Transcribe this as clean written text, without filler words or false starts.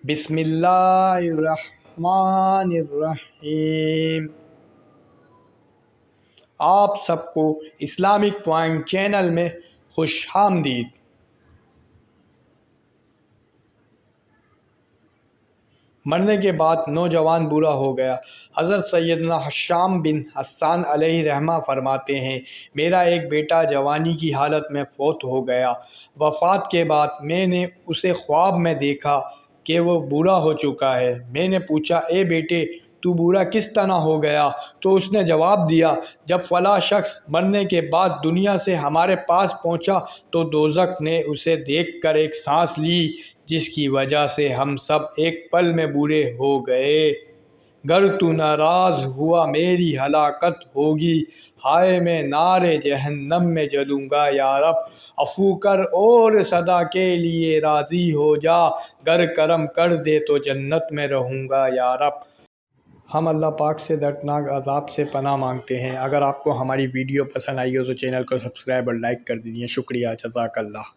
بسم اللہ الرحمن الرحیم۔ آپ سب کو اسلامک پوائنٹ چینل میں خوش آمدید۔ مرنے کے بعد نوجوان بوڑھا ہو گیا۔ حضرت سیدنا حشام بن حسان علیہ رحمہ فرماتے ہیں، میرا ایک بیٹا جوانی کی حالت میں فوت ہو گیا۔ وفات کے بعد میں نے اسے خواب میں دیکھا کہ وہ بوڑھا ہو چکا ہے۔ میں نے پوچھا، اے بیٹے، تو بوڑھا کس طرح ہو گیا؟ تو اس نے جواب دیا، جب فلاں شخص مرنے کے بعد دنیا سے ہمارے پاس پہنچا تو دوزخ نے اسے دیکھ کر ایک سانس لی، جس کی وجہ سے ہم سب ایک پل میں بوڑھے ہو گئے۔ گر تو ناراض ہوا میری ہلاکت ہوگی، ہائے میں نار جہنم میں جلوں گا یا رب۔ عفو کر اور صدا کے لیے راضی ہو جا، گر کرم کر دے تو جنت میں رہوں گا یا رب۔ ہم اللہ پاک سے دردناک عذاب سے پناہ مانگتے ہیں۔ اگر آپ کو ہماری ویڈیو پسند آئی ہو تو چینل کو سبسکرائب اور لائک کر دیجیے۔ شکریہ، جزاک اللہ۔